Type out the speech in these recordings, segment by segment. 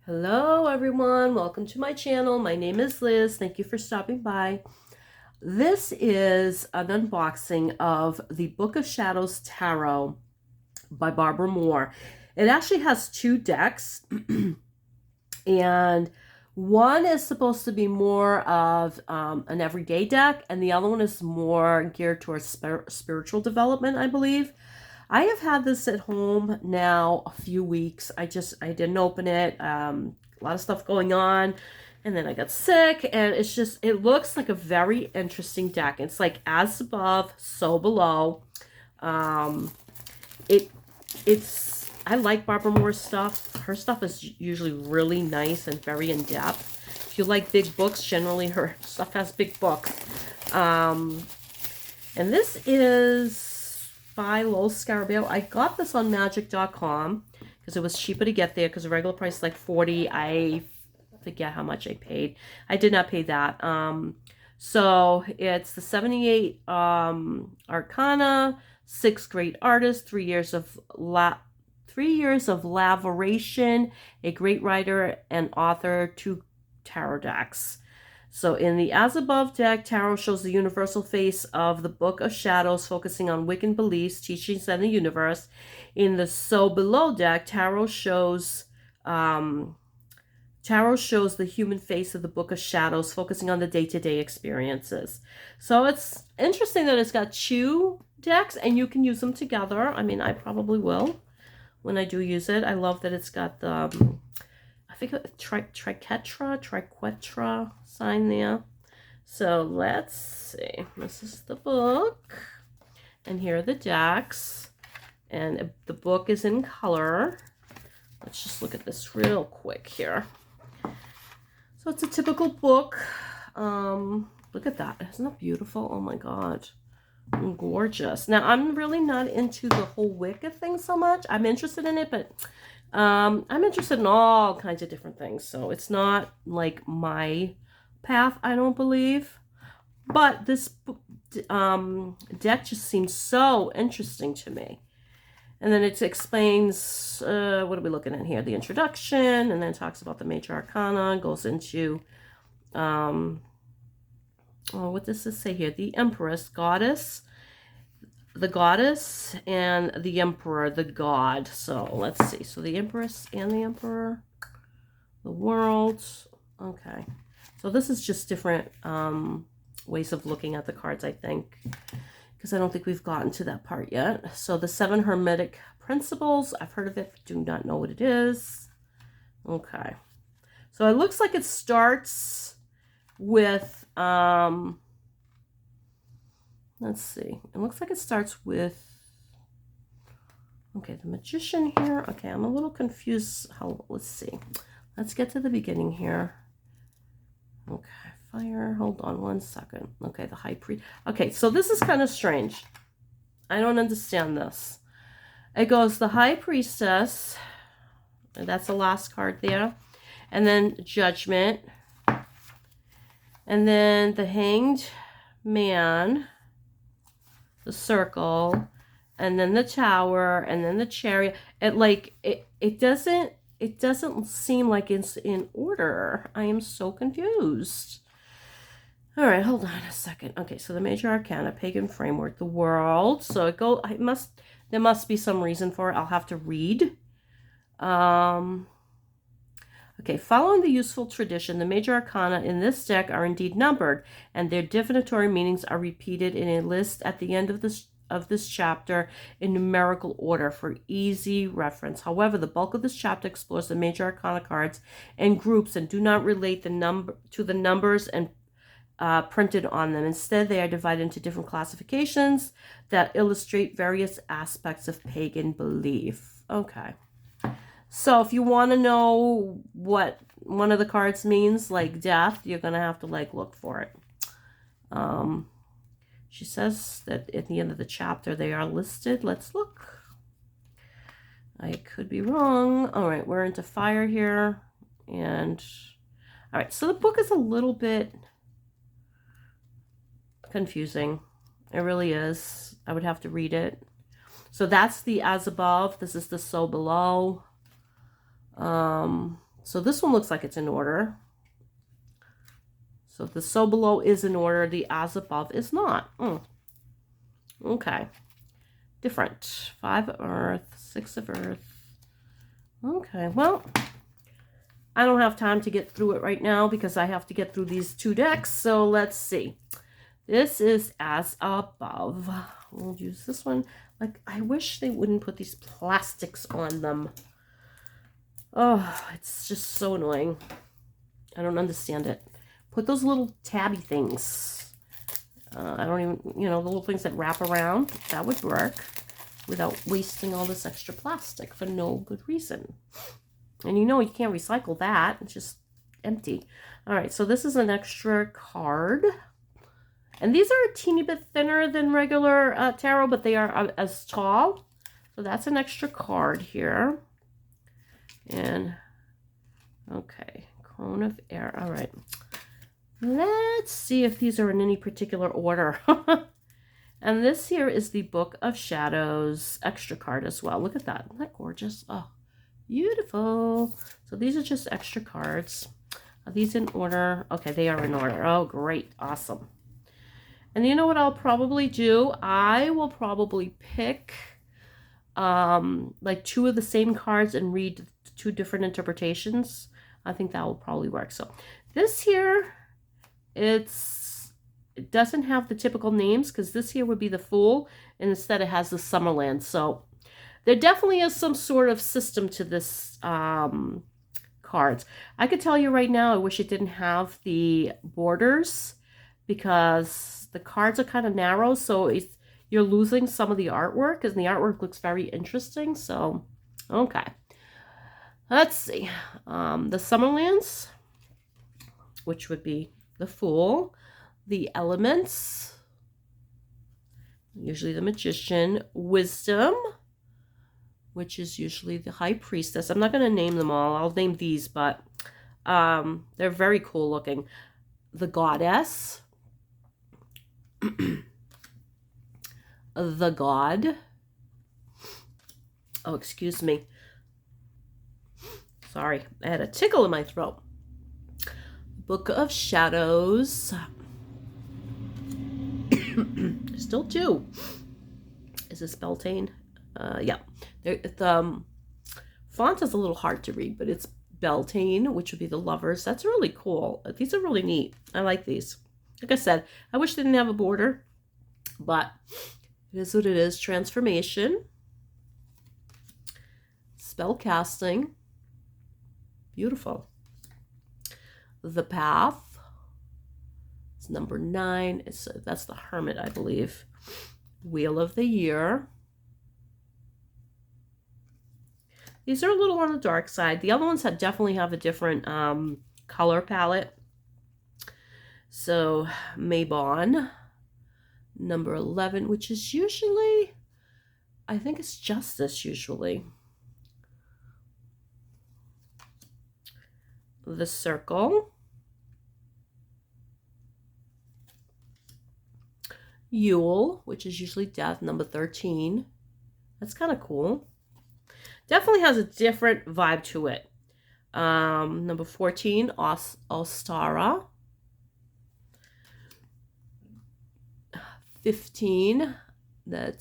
Hello everyone, welcome to my channel. My name is Liz. Thank you for stopping by. This is an unboxing of the Book of Shadows Tarot by Barbara Moore. It actually has two decks and one is supposed to be more of an everyday deck, and the other one is more geared towards spiritual development, I believe. I have had this at home now a few weeks. I didn't open it. A lot of stuff going on. And then I got sick, and it looks like a very interesting deck. It's like as above, so below. Um, I like Barbara Moore's stuff. Her stuff is usually really nice and very in-depth. If you like big books, generally her stuff has big books. And this is by Lowell Scarabeo. I got this on magic.com because it was cheaper to get there because the regular price is like $40. I forget how much I paid. I did not pay that. So it's the 78 Arcana, 6 great artists, 3 years of laboration, a great writer and author, 2 tarot decks. So in the As Above deck, tarot shows the universal face of the Book of Shadows, focusing on Wiccan beliefs, teachings, and the universe. In the So Below deck, tarot shows the human face of the Book of Shadows, focusing on the day-to-day experiences. So it's interesting that it's got 2 decks, and you can use them together. I mean, I probably will when I do use it. I love that it's got the I think triquetra sign there. So let's see. This is the book. And here are the decks. And the book is in color. Let's just look at this real quick here. So it's a typical book. Look at that. Isn't that beautiful? Oh my God. Gorgeous. Now, I'm really not into the whole Wicca thing so much. I'm interested in it, but I'm interested in all kinds of different things, so it's not like my path, I don't believe. But this deck just seems so interesting to me. And then it explains, what are we looking at here? The introduction, and then talks about the major arcana, goes into, what does this say here? The Empress, Goddess, the Goddess, and the Emperor, the God. So let's see. So the Empress and the Emperor, the World. Okay. So this is just different ways of looking at the cards, I think, because I don't think we've gotten to that part yet. So the 7 Hermetic Principles. I've heard of it, but do not know what it is. Okay. So it looks like it starts with let's see. It looks like it starts with, okay, the Magician here. Okay, I'm a little confused. Let's see. Let's get to the beginning here. Okay, fire. Hold on one second. Okay, the High Priest. Okay, so this is kind of strange. I don't understand this. It goes the High Priestess, and that's the last card there. And then Judgment. And then the Hanged Man, the Circle, and then the Tower, and then the Chariot. It doesn't seem like it's in order. I am so confused. All right, hold on a second. Okay, so the major arcana, pagan framework, the world. So there must be some reason for it. I'll have to read. Okay, following the useful tradition, the major arcana in this deck are indeed numbered, and their divinatory meanings are repeated in a list at the end of this chapter in numerical order for easy reference. However, the bulk of this chapter explores the major arcana cards in groups and do not relate the numbers and printed on them. Instead, they are divided into different classifications that illustrate various aspects of pagan belief. Okay. So if you want to know what one of the cards means, like death, you're going to have to look for it. She says that at the end of the chapter they are listed. Let's look. I could be wrong. All right, we're into fire here. And all right, so the book is a little bit confusing. It really is. I would have to read it. So that's the As Above. This is the So Below. So this one looks like it's in order. So the so below is in order. The as above is not. Okay. Different. 5 of earth, 6 of earth. Okay, well, I don't have time to get through it right now because I have to get through these 2 decks. So let's see. This is as above. We'll use this one. Like, I wish they wouldn't put these plastics on them. Oh, it's just so annoying. I don't understand it. Put those little tabby things. I don't even, the little things that wrap around. That would work without wasting all this extra plastic for no good reason. And you can't recycle that. It's just empty. All right, so this is an extra card. And these are a teeny bit thinner than regular tarot, but they are as tall. So that's an extra card here. And, okay, Crone of Air. All right. Let's see if these are in any particular order. And this here is the Book of Shadows extra card as well. Look at that. Isn't that gorgeous? Oh, beautiful. So these are just extra cards. Are these in order? Okay, they are in order. Oh, great. Awesome. And you know what I'll probably do? I will probably pick like 2 of the same cards and read 2 different interpretations. I think that will probably work. So this here, it doesn't have the typical names because this here would be the Fool, and instead it has the Summerland. So there definitely is some sort of system to this cards. I could tell you right now, I wish it didn't have the borders because the cards are kind of narrow, so you're losing some of the artwork, and the artwork looks very interesting. So, okay. Let's see. The Summerlands, which would be the Fool, the Elements, usually the Magician, Wisdom, which is usually the High Priestess. I'm not going to name them all. I'll name these, but they're very cool looking. The Goddess, the God. Oh, excuse me. Sorry, I had a tickle in my throat. Book of Shadows. Still 2. Is this Beltane? Yeah. The font is a little hard to read, but it's Beltane, which would be the Lovers. That's really cool. These are really neat. I like these. Like I said, I wish they didn't have a border, but it is what it is. Transformation. Spell casting. Beautiful. The Path. It's number 9. That's the Hermit, I believe. Wheel of the Year. These are a little on the dark side. The other ones definitely have a different color palette. So, Mabon, number 11, which is usually, I think it's Justice usually. The Circle. Yule, which is usually Death, number 13. That's kind of cool. Definitely has a different vibe to it. Number 14, Ostara. 15, that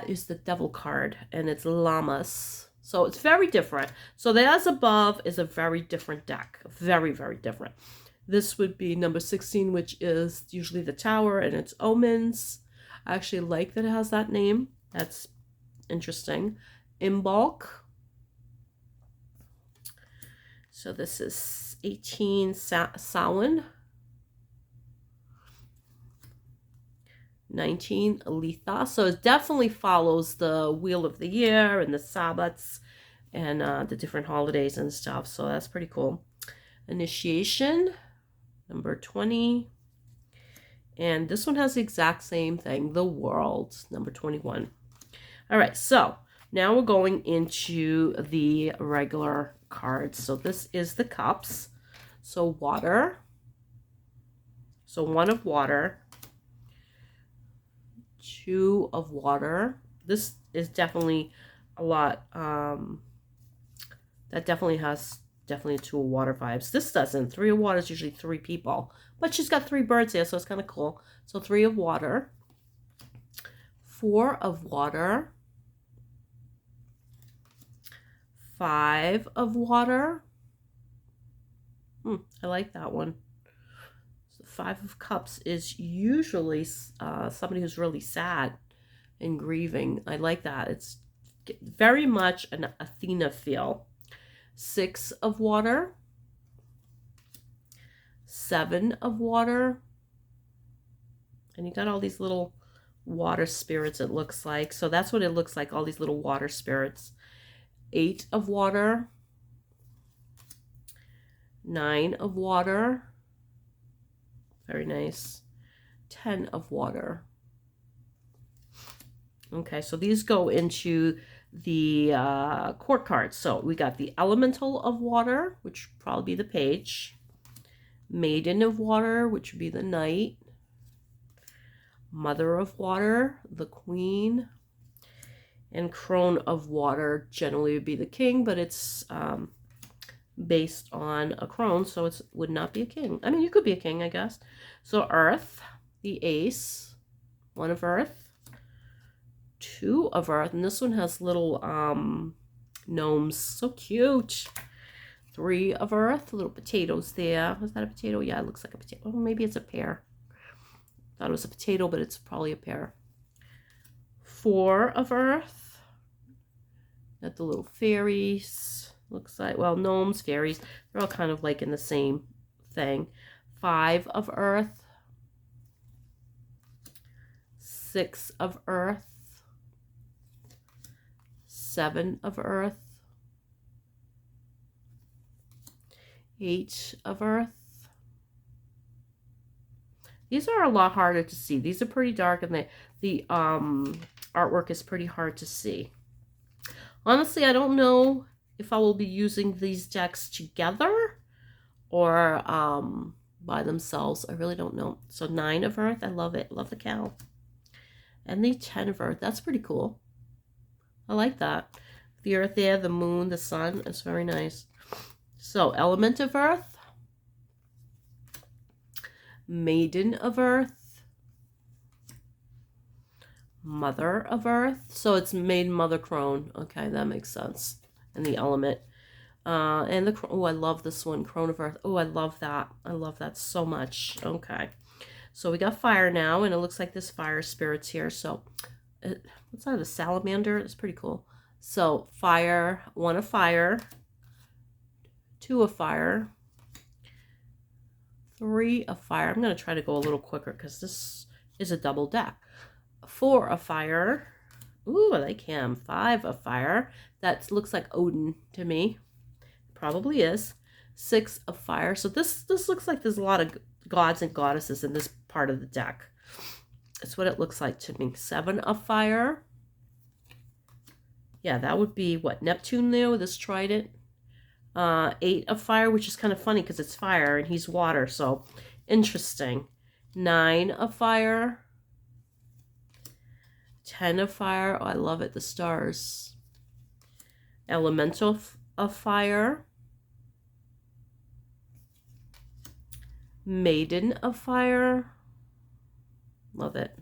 is the Devil card, and it's Llamas. So it's very different. So the As Above is a very different deck. Very, very different. This would be number 16, which is usually the Tower, and it's Omens. I actually like that it has that name. That's interesting. Imbolc. So this is 18, Samhain. 19, Aletha. So it definitely follows the Wheel of the Year and the Sabbats and the different holidays and stuff. So that's pretty cool. Initiation, number 20. And this one has the exact same thing. The World, number 21. All right, so now we're going into the regular cards. So this is the Cups. So water. So 1 of water. 2 of water. This is definitely a lot that That definitely has definitely 2 of water vibes. This doesn't. 3 of water is usually 3 people. But she's got 3 birds here, so it's kind of cool. So 3 of water. 4 of water. 5 of water. I like that one. So 5 of cups is usually somebody who's really sad and grieving. I like that. It's very much an Athena feel. 6 of water. 7 of water. And you got all these little water spirits, it looks like. So that's what it looks like, all these little water spirits. 8 of water. 9 of water. Very nice. 10 of water. Okay, so these go into the court cards. So we got the Elemental of Water, which would probably be the page. Maiden of Water, which would be the knight. Mother of Water, the queen. And Crone of Water generally would be the king, but it's based on a crone, so it would not be a king. I mean, you could be a king, I guess. So Earth, the ace. 1 of Earth. 2 of Earth, and this one has little gnomes. So cute. 3 of Earth, little potatoes there. Is that a potato? Yeah, it looks like a potato. Oh, maybe it's a pear. Thought it was a potato, but it's probably a pear. 4 of Earth. Got the little fairies. Looks like, well, gnomes, fairies. They're all kind of like in the same thing. 5 of Earth. 6 of Earth. 7 of Earth. 8 of Earth. These are a lot harder to see. These are pretty dark, and the artwork is pretty hard to see. Honestly, I don't know if I will be using these decks together or by themselves. I really don't know. So 9 of Earth, I love it. Love the cow. And the 10 of Earth, that's pretty cool. I like that. The Earth there, the moon, the sun, it's very nice. So Element of Earth. Maiden of Earth. Mother of Earth. So it's Maiden, Mother, Crone. Okay, that makes sense. And the element. And the, oh, I love this one. Crone of Earth. Oh, I love that. I love that so much. Okay. So we got fire now, and it looks like this fire spirit's here. So, what's that? A salamander? It's pretty cool. So, fire. 1 of fire. 2 of fire. 3 of fire. I'm going to try to go a little quicker because this is a double deck. 4 of fire. Ooh, I like him. 5 of fire. That looks like Odin to me. Probably is. 6 of fire. So this looks like there's a lot of gods and goddesses in this part of the deck. That's what it looks like to me. 7 of fire. Yeah, that would be what? Neptune there with his trident. 8 of fire, which is kind of funny because it's fire and he's water. So interesting. 9 of fire. 10 of fire. Oh, I love it. The stars. Elemental of fire. Maiden of Fire. Love it.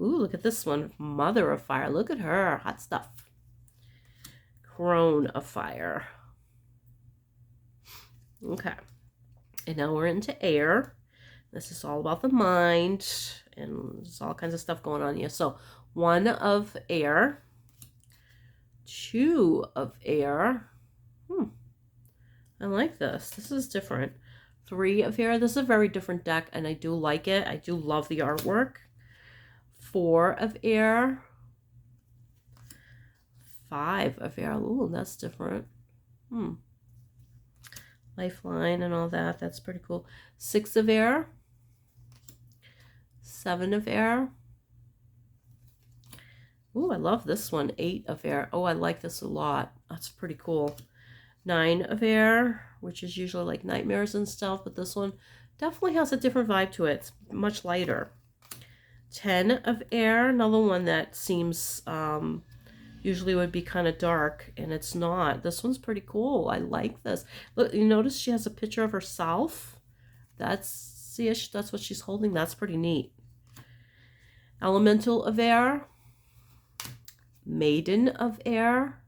Ooh, look at this one. Mother of Fire. Look at her. Hot stuff. Crone of Fire. Okay. And now we're into air. This is all about the mind. And there's all kinds of stuff going on here. So 1 of air. 2 of air. I like this. This is different. 3 of air. This is a very different deck, and I do like it. I do love the artwork. 4 of air. 5 of air. Ooh, that's different. Lifeline and all that. That's pretty cool. 6 of air. 7 of air. Ooh, I love this one. 8 of air. Oh, I like this a lot. That's pretty cool. 9 of air, which is usually like nightmares and stuff, but this one definitely has a different vibe to it. It's much lighter. 10 of air, another one that seems Usually it would be kind of dark, and it's not. This one's pretty cool. I like this. Look, you notice she has a picture of herself? See, that's what she's holding. That's pretty neat. Elemental of Air. Maiden of Air.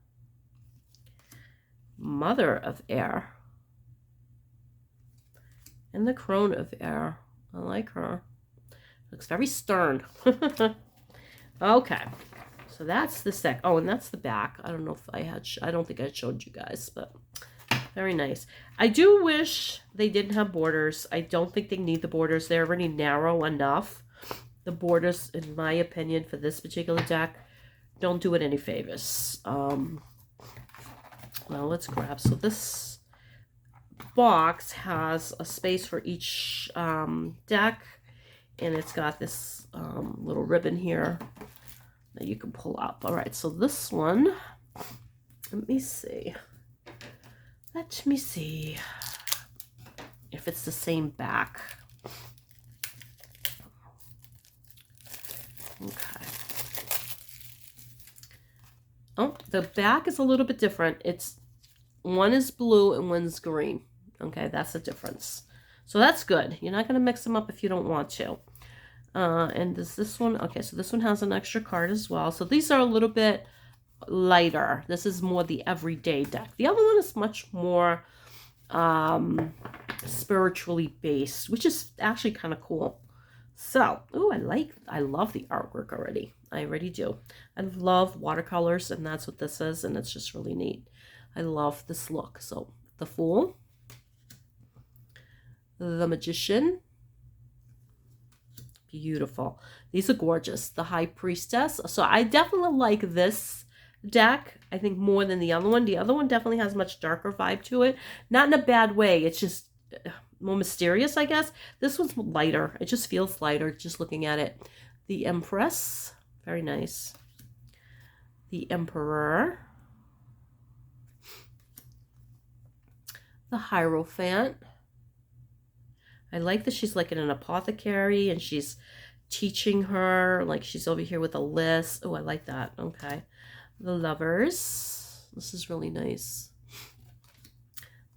Mother of Air. And the Crone of Air. I like her. Looks very stern. Okay. So that's the deck. Oh, and that's the back. I don't know if I had... I don't think I showed you guys, but very nice. I do wish they didn't have borders. I don't think they need the borders. They're already narrow enough. The borders, in my opinion, for this particular deck, don't do it any favors. Well, let's grab. So this box has a space for each deck, and it's got this little ribbon here that you can pull up. All right, so this one, let me see if it's the same back. Okay. Oh, the back is a little bit different. One is blue and one's green. Okay, that's the difference. So that's good. You're not going to mix them up if you don't want to. And this one, okay, so this one has an extra card as well. So these are a little bit lighter. This is more the everyday deck. The other one is much more spiritually based, which is actually kind of cool. So, oh, I love the artwork already. I already do. I love watercolors, and that's what this is, and it's just really neat. I love this look. So, the Fool, the Magician, beautiful. These are gorgeous. The High Priestess. So I definitely like this deck, I think, more than the other one. The other one definitely has a much darker vibe to it. Not in a bad way. It's just more mysterious, I guess. This one's lighter. It just feels lighter just looking at it. The Empress. Very nice. The Emperor. The Hierophant. I like that she's like in an apothecary and she's teaching her, like she's over here with a list. Oh, I like that. Okay. The Lovers. This is really nice.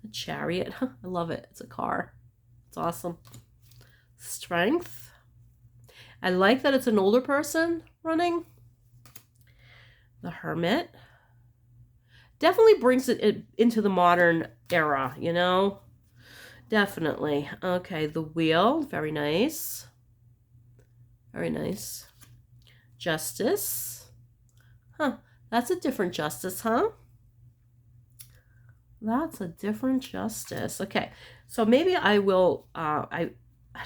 The Chariot. I love it. It's a car. It's awesome. Strength. I like that it's an older person running. The Hermit. Definitely brings it into the modern era, you know? Definitely. Okay, the Wheel. Very nice. Very nice. Justice. Huh. That's a different Justice, huh? That's a different Justice. Okay. So maybe I will... I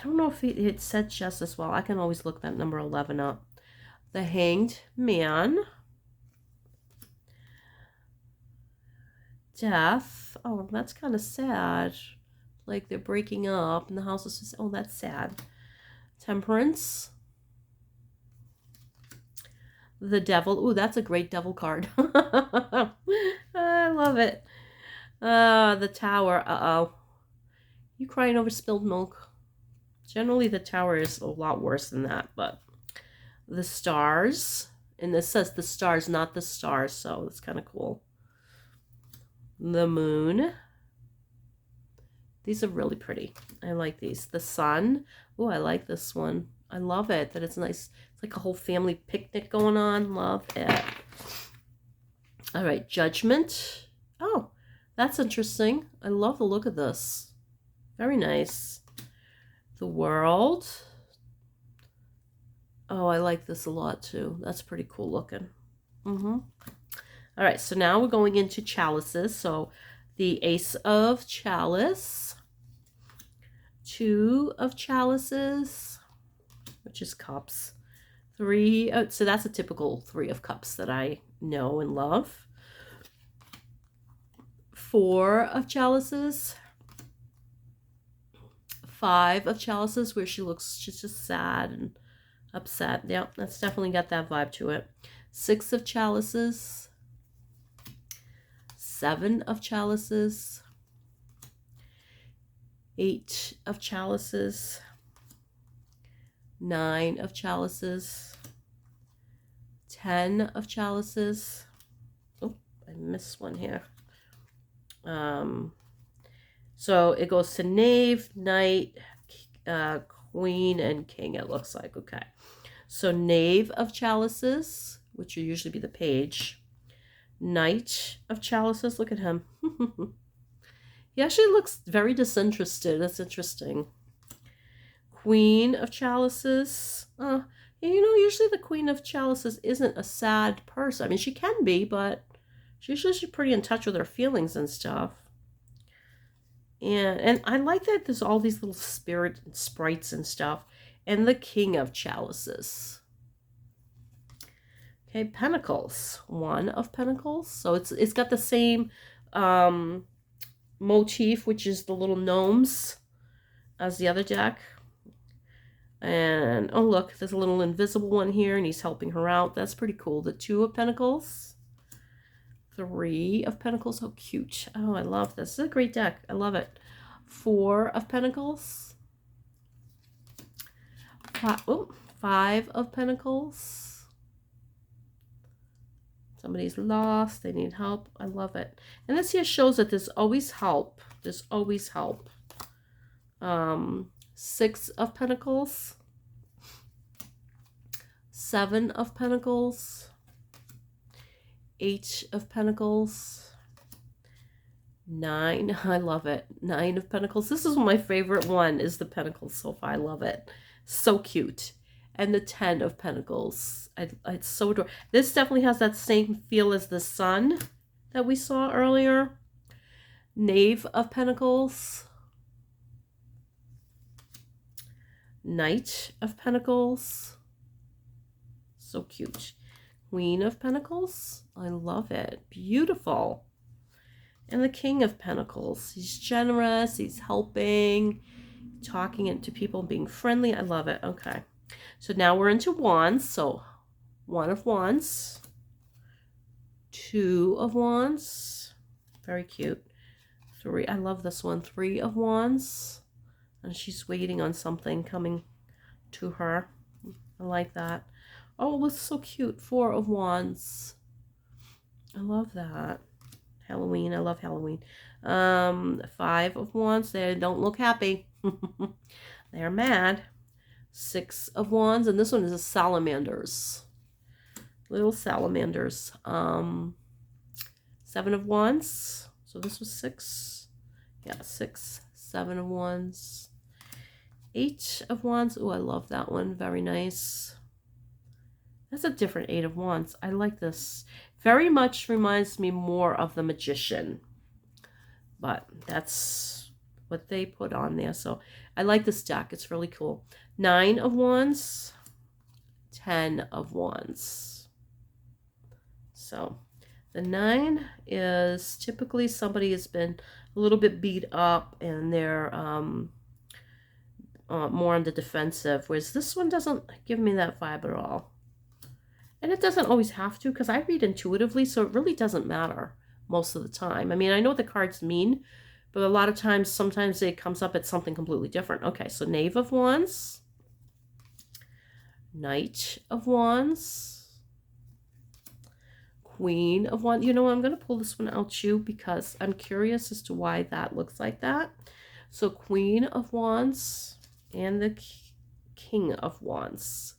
don't know if it said Justice well. I can always look that number 11 up. The Hanged Man. Death. Oh, that's kind of sad. Like they're breaking up and the house is just, oh, that's sad. Temperance. The Devil. Ooh, that's a great devil card. I love it. The Tower. Uh-oh. You crying over spilled milk? Generally, the Tower is a lot worse than that, but the Stars. And this says the Stars, not the Stars, so it's kind of cool. The Moon. These are really pretty. I like these. The Sun. Oh, I like this one. I love it. That it's nice. It's like a whole family picnic going on. Love it. All right. Judgment. Oh, that's interesting. I love the look of this. Very nice. The World. Oh, I like this a lot too. That's pretty cool looking. All right. So now we're going into Chalices. So the Ace of Chalice. 2 of Chalices, which is Cups. 3, so that's a typical 3 of Cups that I know and love. 4 of Chalices. 5 of Chalices, where she's just sad and upset. Yep, that's definitely got that vibe to it. 6 of Chalices. 7 of Chalices. 8 of Chalices. 9 of Chalices. 10 of Chalices. missed one here. So it goes to knave, knight, queen, and king, it looks like. Okay. So knave of chalices, which would usually be the page. Knight of chalices, look at him. He actually looks very disinterested. That's interesting. Queen of chalices. You know, usually the queen of chalices isn't a sad person. I mean, she can be, but she's usually pretty in touch with her feelings and stuff. And I like that there's all these little spirit sprites and stuff. And the king of chalices. Okay, pentacles. One of pentacles. So it's got the same motif, which is the little gnomes, as the other deck. And oh look, there's a little invisible one here, and he's helping her out. That's pretty cool. The two of pentacles. Three of pentacles. Oh, cute. Oh, I love this. This is a great deck. I love it. Four of pentacles. Five of pentacles. Somebody's lost. They need help. I love it. And this here shows that there's always help. There's always help. Six of pentacles. Seven of pentacles. Eight of pentacles. Nine. I love it. Nine of pentacles. This is my favorite one, is the pentacles so far. I love it. So cute. And the 10 of pentacles. It's so adorable. This definitely has that same feel as the sun that we saw earlier. Knave of pentacles. Knight of pentacles. So cute. Queen of pentacles. I love it. Beautiful. And the king of pentacles. He's generous. He's helping. Talking into people. Being friendly. I love it. Okay. So now we're into wands. So one of wands. Two of wands. Very cute. Three. I love this one. Three of wands. And she's waiting on something coming to her. I like that. Oh, it looks so cute. Four of wands. I love that. Halloween. I love Halloween. Five of wands. They don't look happy. They're mad. Six of wands. And this one is a salamanders. Little salamanders. Seven of wands. So this was six. Yeah, six. Seven of wands. Eight of wands. Oh, I love that one. Very nice. That's a different Eight of Wands. I like this. Very much reminds me more of the Magician. But that's what they put on there. So I like this deck. It's really cool. Nine of Wands. 10 of Wands. So the 9 is typically somebody has been a little bit beat up and they're more on the defensive. Whereas this one doesn't give me that vibe at all. And it doesn't always have to, because I read intuitively, so it really doesn't matter most of the time. I mean, I know what the cards mean, but a lot of times, sometimes it comes up at something completely different. Okay, so Knave of Wands. Knight of Wands. Queen of Wands. You know, I'm going to pull this one out too, because I'm curious as to why that looks like that. So Queen of Wands and the King of Wands.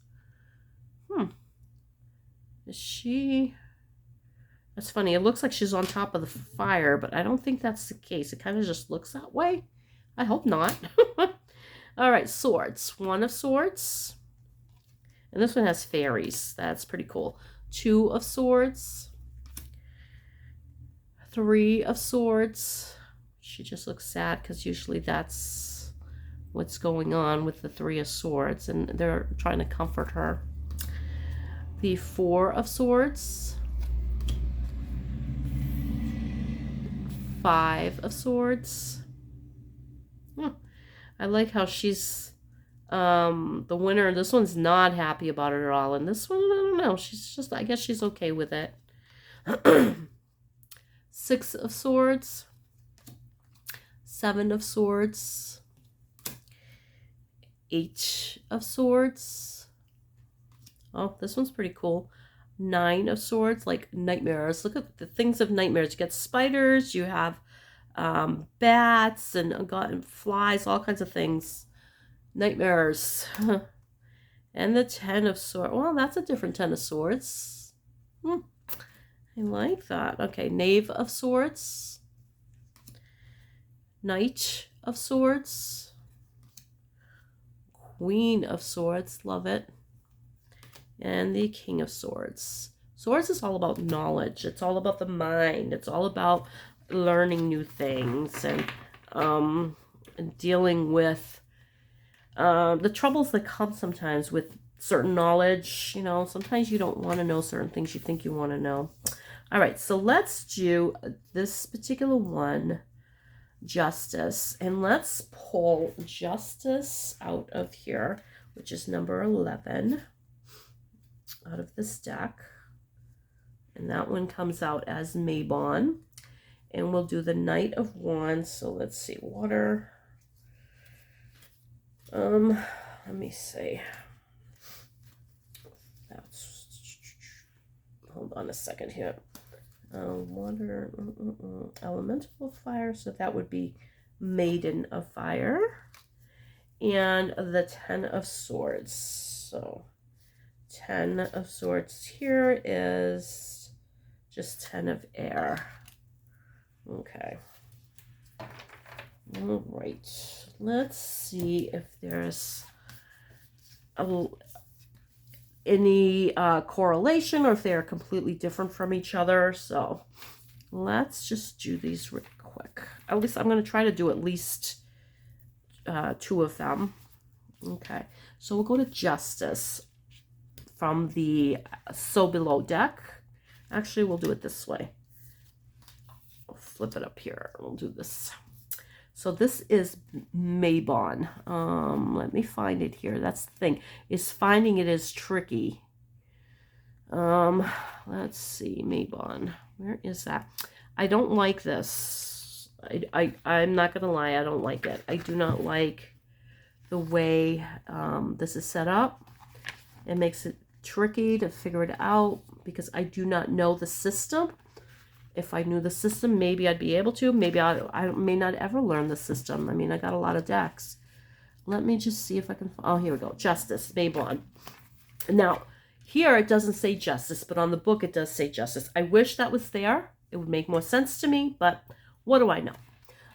Is she... That's funny. It looks like she's on top of the fire, but I don't think that's the case. It kind of just looks that way. I hope not. All right, swords. One of swords. And this one has fairies. That's pretty cool. Two of swords. Three of swords. She just looks sad because usually that's what's going on with the Three of Swords, and they're trying to comfort her. The Four of Swords. Five of Swords. I like how she's the winner. This one's not happy about it at all, and this one, I don't know, she's just, I guess she's okay with it. Six of Swords. Seven of Swords. Eight of Swords. Oh, this one's pretty cool. Nine of Swords, like nightmares. Look at the things of nightmares. You get spiders, you have bats and flies, all kinds of things. Nightmares. And the Ten of Swords. Well, that's a different Ten of Swords. I like that. Okay, Knave of Swords. Knight of Swords. Queen of Swords. Love it. And the King of Swords. Swords is all about knowledge. It's all about the mind. It's all about learning new things and dealing with the troubles that come sometimes with certain knowledge. You know, sometimes you don't want to know certain things you think you want to know. All right, so let's do this particular one, Justice. And let's pull Justice out of here, which is number 11. Out of this deck, and that one comes out as Mabon, and we'll do the Knight of Wands. So let's see, water. Let me see. Hold on a second here. Water, elemental fire. So that would be Maiden of Fire, and the Ten of Swords. So 10 of Swords here is just 10 of air. Okay. All right. Let's see if there's any correlation or if they're completely different from each other. So let's just do these real quick. At least I'm going to try to do at least 2 of them. Okay. So we'll go to Justice from the So Below deck. Actually, we'll do it this way. I'll flip it up here. We'll do this. So this is Mabon. Let me find it here. That's the thing, is finding it is tricky. Let's see, Mabon. Where is that? I don't like this. I'm not gonna lie, I don't like it. I do not like the way this is set up. It makes it tricky to figure it out because I do not know the system. If I knew the system, maybe I'd be able to. Maybe I may not ever learn the system. I mean, I got a lot of decks. Let me just see if I can. Oh, here we go. Justice, Mabon. Now, here it doesn't say Justice, but on the book it does say Justice. I wish that was there. It would make more sense to me, but what do I know?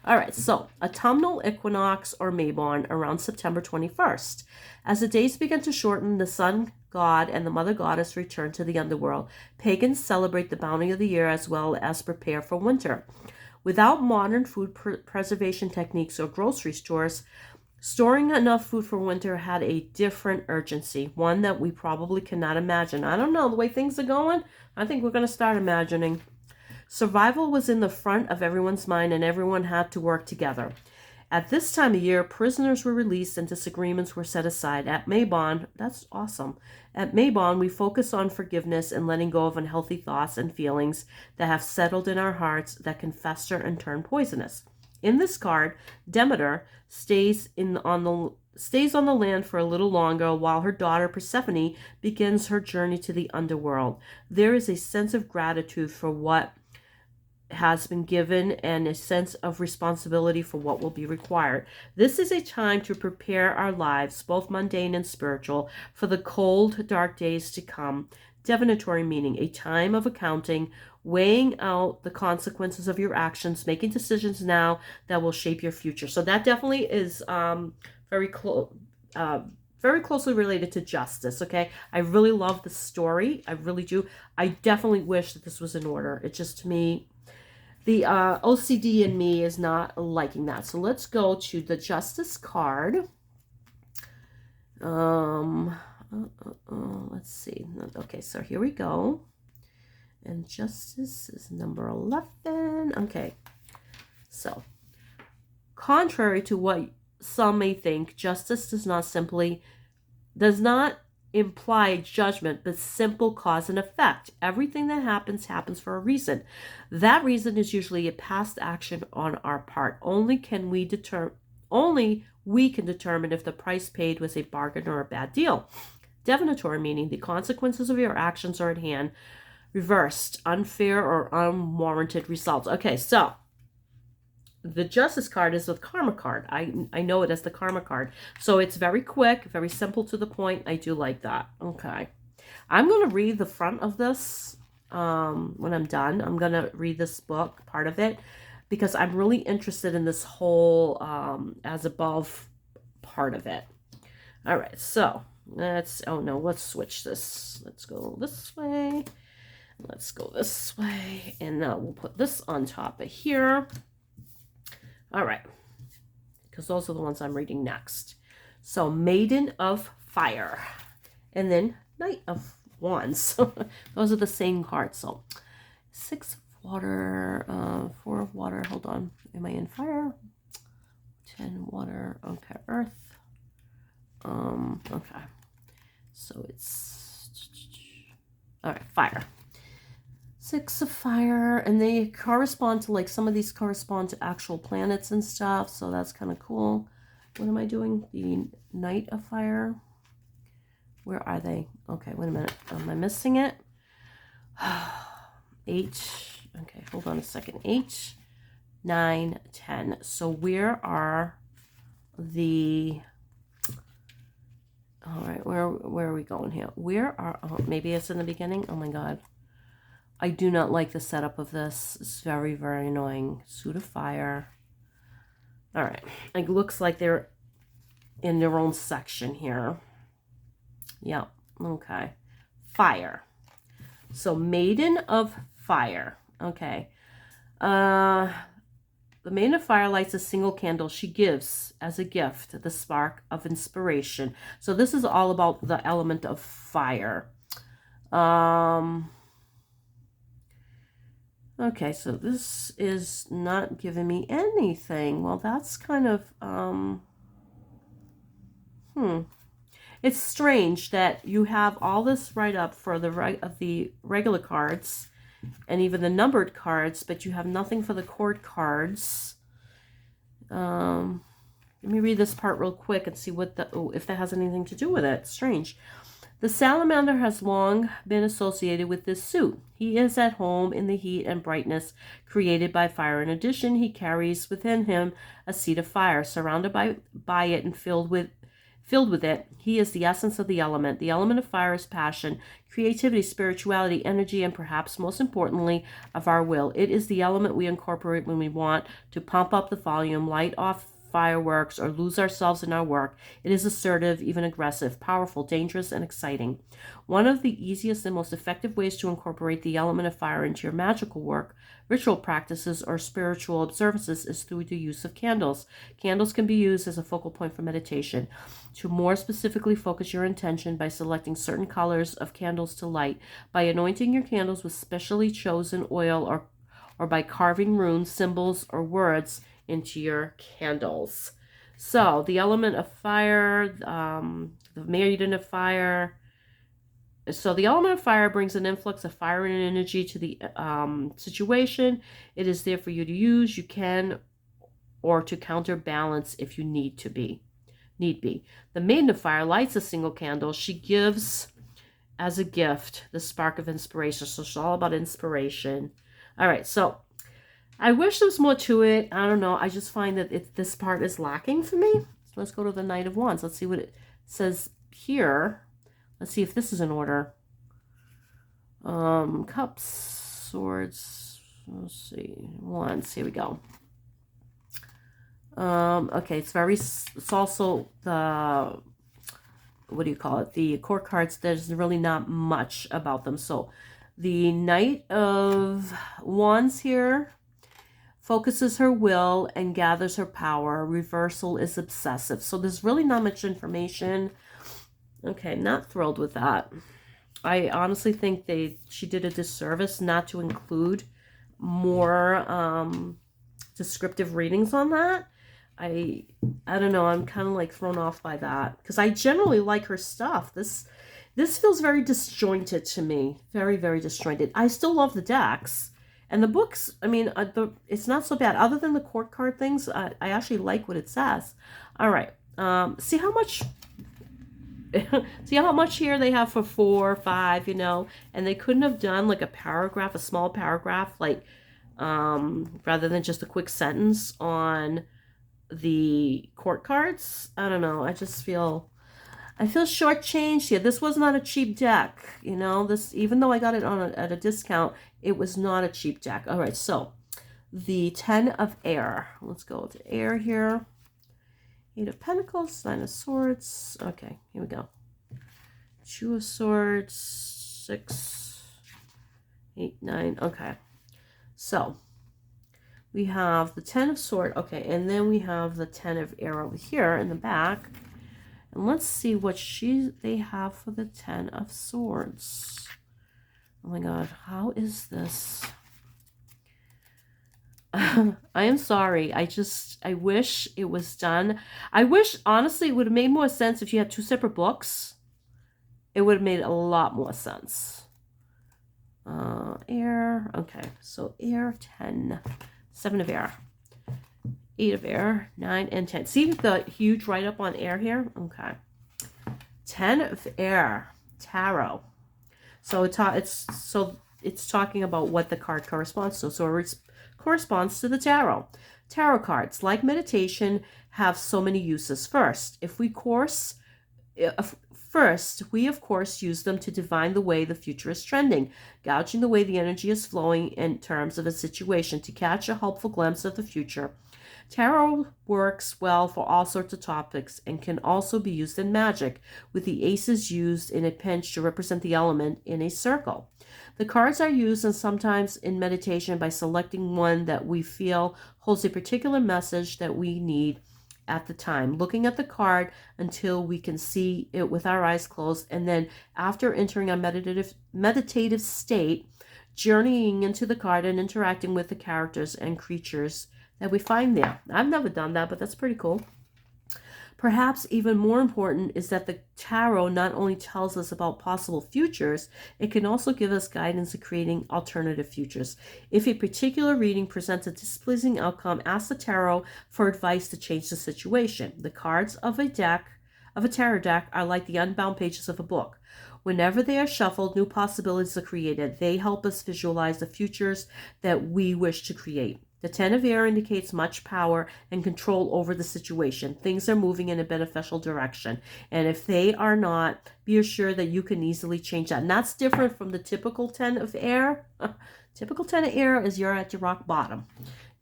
All right, so Autumnal Equinox or Mabon around September 21st. As the days begin to shorten, the sun god and the mother goddess return to the underworld. Pagans celebrate the bounty of the year as well as prepare for winter. Without modern food preservation techniques or grocery stores, storing enough food for winter had a different urgency, one that we probably cannot imagine. I don't know, the way things are going, I think we're going to start imagining. Survival was in the front of everyone's mind and everyone had to work together. At this time of year, prisoners were released and disagreements were set aside. At Mabon, that's awesome. At Mabon, we focus on forgiveness and letting go of unhealthy thoughts and feelings that have settled in our hearts that can fester and turn poisonous. In this card, Demeter stays on the land for a little longer while her daughter Persephone begins her journey to the underworld. There is a sense of gratitude for what has been given and a sense of responsibility for what will be required. This is a time to prepare our lives, both mundane and spiritual, for the cold, dark days to come. Divinatory meaning, a time of accounting, weighing out the consequences of your actions, making decisions now that will shape your future. So that definitely is very closely related to justice, okay? I really love the story. I really do. I definitely wish that this was in order. It just, to me, the OCD in me is not liking that. So let's go to the Justice card. Let's see. Okay, so here we go. And Justice is number 11. Okay. So, contrary to what some may think, justice does not imply judgment, but simple cause and effect. Everything that happens for a reason. That reason is usually a past action on our part. Only we can determine if the price paid was a bargain or a bad deal. divinatory meaning. The consequences of your actions are at hand. Reversed, unfair or unwarranted results. Okay, so the Justice card is the Karma card. I know it as the Karma card. So it's very quick, very simple to the point. I do like that. Okay. I'm going to read the front of this when I'm done. I'm going to read this book, part of it, because I'm really interested in this whole as above part of it. All right, so let's switch this. Let's go this way. Let's go this way. And now we'll put this on top of here. All right, because those are the ones I'm reading next. So Maiden of Fire. And then Knight of Wands. Those are the same cards. So 6 of water, 4 of water. Hold on. Am I in fire? 10 water. Okay, earth. Okay. So it's all right, fire. 6 of fire, and they correspond to, like, some of these correspond to actual planets and stuff, so that's kind of cool. What am I doing? The Knight of Fire. Where are they? Okay, wait a minute. Am I missing it? H. Okay, hold on a second. H, 9, 10. So where are the... All right, where are we going here? Where are... Oh, maybe it's in the beginning? Oh, my God. I do not like the setup of this. It's very, very annoying. Suit of fire. All right. It looks like they're in their own section here. Yep. Okay. Fire. So Maiden of Fire. Okay. The Maiden of Fire lights a single candle. She gives as a gift the spark of inspiration. So this is all about the element of fire. Okay, so this is not giving me anything. Well, that's kind of, It's strange that you have all this write-up for the regular cards and even the numbered cards, but you have nothing for the court cards. Let me read this part real quick and see if that has anything to do with it. It's strange. The salamander has long been associated with this suit. He is at home in the heat and brightness created by fire. In addition, he carries within him a seed of fire, surrounded by it and filled with it. He is the essence of the element. The element of fire is passion, creativity, spirituality, energy, and perhaps most importantly, of our will. It is the element we incorporate when we want to pump up the volume, light off fireworks, or lose ourselves in our work. It is assertive, even aggressive, powerful, dangerous, and exciting. One of the easiest and most effective ways to incorporate the element of fire into your magical work, ritual practices, or spiritual observances is through the use of candles. Candles can be used as a focal point for meditation. To more specifically focus your intention by selecting certain colors of candles to light, by anointing your candles with specially chosen oil, or by carving runes, symbols, or words into your candles. So the element of fire, the Maiden of Fire. So the element of fire brings an influx of fire and energy to the situation. It is there for you to use. You can, or to counterbalance if you need be. The Maiden of Fire lights a single candle. She gives as a gift the spark of inspiration. So it's all about inspiration. All right, so I wish there was more to it. I don't know. I just find that this part is lacking for me. So let's go to the Knight of Wands. Let's see what it says here. Let's see if this is in order. Cups, swords. Let's see. Wands. Here we go. Okay, it's also the, what do you call it? The court cards. There's really not much about them. So the Knight of Wands here focuses her will and gathers her power. Reversal is obsessive. So there's really not much information. Okay, not thrilled with that. I honestly think she did a disservice not to include more descriptive readings on that. I don't know. I'm kind of like thrown off by that because I generally like her stuff. This feels very disjointed to me. Very, very disjointed. I still love the decks. And the books, I mean, it's not so bad. Other than the court card things, I actually like what it says. All right. See how much see how much here they have for 4 or 5, you know, and they couldn't have done like a paragraph, a small paragraph, like rather than just a quick sentence on the court cards. I don't know. I feel shortchanged here. This was not a cheap deck, you know. This, even though I got it at a discount, it was not a cheap deck. All right, so the 10 of Air. Let's go to Air here. 8 of Pentacles, 9 of Swords. Okay, here we go. 2 of Swords, 6, 8, 9. Okay, so we have the 10 of Swords. Okay, and then we have the 10 of Air over here in the back. And let's see what they have for the 10 of Swords. Oh my God, how is this? I am sorry. I wish it was done. I wish, honestly, it would have made more sense if you had 2 separate books. It would have made a lot more sense. Air. Okay, so Air 10. 7 of Air. 8 of Air. 9 and 10. See the huge write-up on Air here? Okay. 10 of Air. Tarot. So it's talking about what the card corresponds to. So it corresponds to the tarot. Tarot cards, like meditation, have so many uses. First, we of course use them to divine the way the future is trending, gauging the way the energy is flowing in terms of a situation to catch a helpful glimpse of the future. Tarot works well for all sorts of topics and can also be used in magic, with the aces used in a pinch to represent the element in a circle. The cards are used and sometimes in meditation by selecting one that we feel holds a particular message that we need at the time, looking at the card until we can see it with our eyes closed, and then after entering a meditative state, journeying into the card and interacting with the characters and creatures that we find there. I've never done that, but that's pretty cool. Perhaps even more important is that the tarot not only tells us about possible futures, it can also give us guidance in creating alternative futures. If a particular reading presents a displeasing outcome, ask the tarot for advice to change the situation. The cards of a tarot deck are like the unbound pages of a book. Whenever they are shuffled, new possibilities are created. They help us visualize the futures that we wish to create. The 10 of Air indicates much power and control over the situation. Things are moving in a beneficial direction. And if they are not, be assured that you can easily change that. And that's different from the typical 10 of Air. Typical 10 of Air is you're at your rock bottom.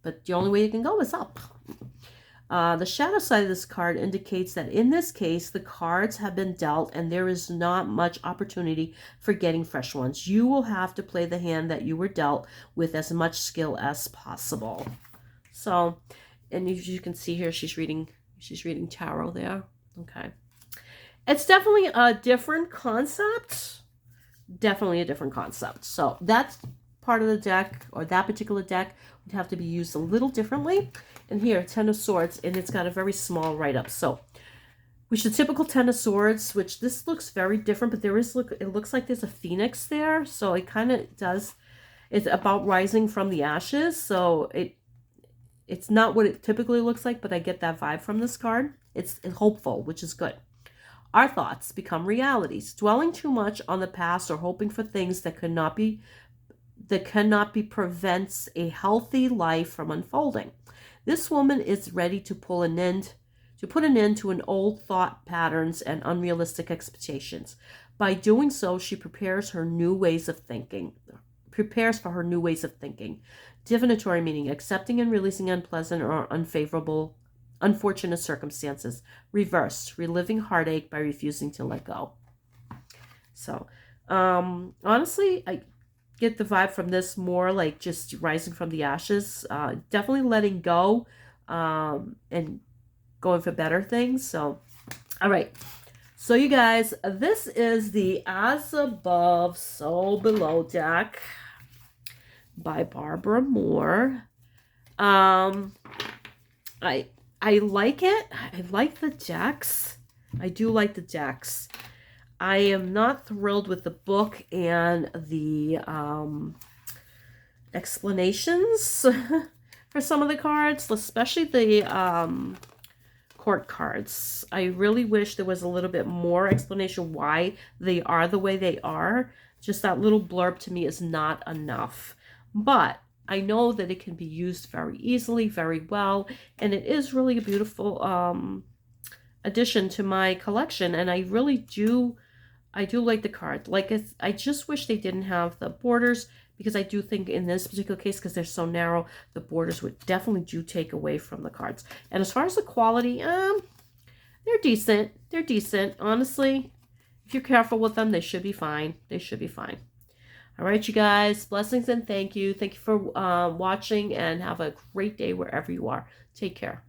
But the only way you can go is up. The shadow side of this card indicates that in this case, the cards have been dealt and there is not much opportunity for getting fresh ones. You will have to play the hand that you were dealt with as much skill as possible. So, and as you can see here, she's reading tarot there. Okay. It's definitely a different concept. Definitely a different concept. So that's part of the deck, or that particular deck would have to be used a little differently. And here, 10 of Swords, and it's got a very small write-up. So, which the typical 10 of Swords, which this looks very different, but it looks like there's a phoenix there. So it kind of does, it's about rising from the ashes. So it's not what it typically looks like, but I get that vibe from this card. It's hopeful, which is good. Our thoughts become realities. Dwelling too much on the past or hoping for things that cannot be prevents a healthy life from unfolding. This woman is ready to put an end to an old thought patterns and unrealistic expectations. By doing so, she prepares for her new ways of thinking. Divinatory meaning, accepting and releasing unpleasant or unfortunate circumstances. Reversed, reliving heartache by refusing to let go. So, honestly, I get the vibe from this more like just rising from the ashes, definitely letting go, and going for better things. So, all right. So you guys, this is the As Above, So Below deck by Barbara Moore. I like it. I like the decks. I do like the decks. I am not thrilled with the book and the explanations for some of the cards, especially the court cards. I really wish there was a little bit more explanation why they are the way they are. Just that little blurb to me is not enough. But I know that it can be used very easily, very well, and it is really a beautiful addition to my collection, and I really do like the card. Like, I just wish they didn't have the borders, because I do think in this particular case, because they're so narrow, the borders would definitely do take away from the cards. And as far as the quality, they're decent. They're decent. Honestly, if you're careful with them, they should be fine. They should be fine. All right, you guys, blessings and thank you. Thank you for watching, and have a great day wherever you are. Take care.